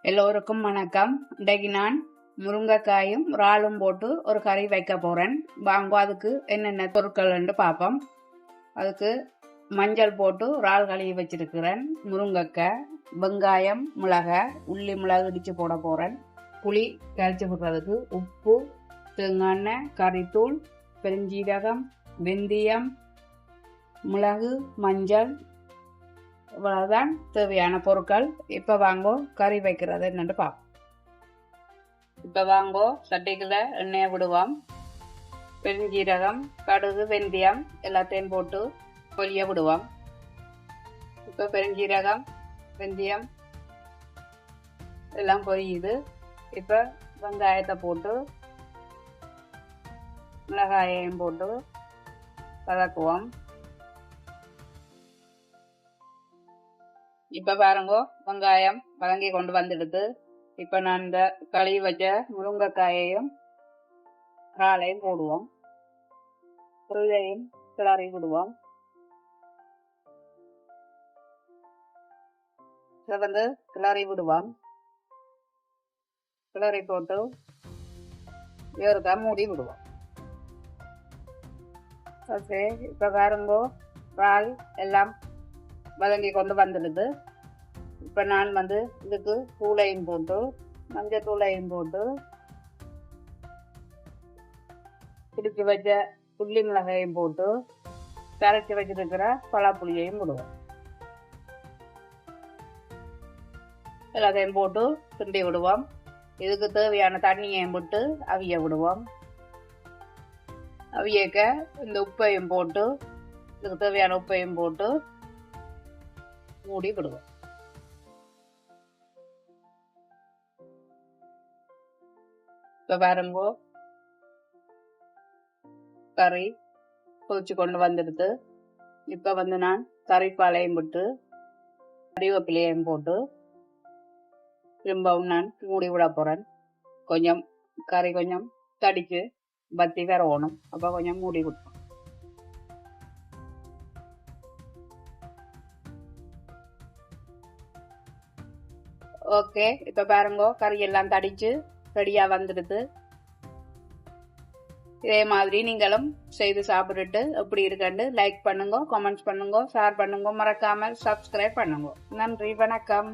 எல்லோருக்கும் வணக்கம். இன்றைக்கு நான் முருங்கைக்காயும் இறாலும் போட்டு ஒரு கறி வைக்க போறேன். வாங்க அதுக்கு என்னென்ன பொருட்கள் பார்ப்போம். அதுக்கு மஞ்சள் போட்டு இறால் கழுவி வச்சிருக்கிறேன், முருங்கைக்காய், வெங்காயம், மிளகாய், உள்ளி மிளகு இடிச்சு போட போறேன், புளி கரைச்சி விடுறதுக்கு, உப்பு, தேங்காய் எண்ணெய், கறித்தூள், பெருஞ்சீரகம், வெந்தயம், மிளகு, மஞ்சள், இவ்வளவுதான் தேவையான பொருட்கள். இப்ப வாங்கோ கறி வைக்கிறது என்னன்னு பார்ப்போம். இப்ப வாங்கோ சட்டிக்குள்ள எண்ணெயை விடுவோம். பெருஞ்சீரகம், கடுகு, வெந்தயம் எல்லாத்தையும் போட்டு பொரிய விடுவோம். இப்ப பெருஞ்சீரகம், வெந்தயம் எல்லாம் பொரியுது. இப்ப வெங்காயத்தை போட்டு மிளகாயையும் போட்டு வதக்குவோம். இப்ப பாருங்க வெங்காயம் வதங்கி கொண்டு வந்துடுது. இப்ப நான் இந்த கழுவி வச்ச முருங்கைக்காயையும் இறாலையும் போடுவோம். இதையும் கிளறி விடுவோம். இதை வந்து கிளறி விடுவோம். கிளறி போட்டு வேறுக்கா மூடி விடுவோம். ஓகே, இப்ப பாருங்க இறால் எல்லாம் வதங்கி கொண்டு வந்துடுது. இப்போ நான் வந்து இதுக்கு தூளையும் போட்டு, மஞ்சள் தூளையும் போட்டு, பிடிச்சி வச்ச புள்ளி மிளகாயும் போட்டு, கரைச்சி வச்சிருக்கிற பலாப்புளியையும் போடுவோம். எல்லாத்தையும் போட்டு கிண்டி விடுவோம். இதுக்கு தேவையான தண்ணியையும் போட்டு அவிய விடுவோம். அவியக்க இந்த உப்பையும் போட்டு, இதுக்கு தேவையான உப்பையும் போட்டு மூடி விடுவோம். இப்ப பாருங்க கறி கொதிச்சு கொண்டு வந்துடுது. இப்ப வந்து நான் கறிப்பாலையும் போட்டு கறிவேப்பிலையும் போட்டு திரும்பவும் நான் மூடி விட போறேன். கொஞ்சம் கறி கொஞ்சம் தடிச்சு பத்தி வரணும். அப்ப கொஞ்சம் மூடி விட்டோம். ஓகே, இப்ப பாருங்க கறி எல்லாம் தடிச்சு ரெடியா வந்துடுது. இதே மாதிரி நீங்களும் செய்து சாப்பிட்டுட்டு எப்படி இருக்குன்னு லைக் பண்ணுங்க, கமெண்ட்ஸ் பண்ணுங்க, ஷேர் பண்ணுங்க, மறக்காமல் சப்ஸ்கிரைப் பண்ணுங்க. நன்றி, வணக்கம்.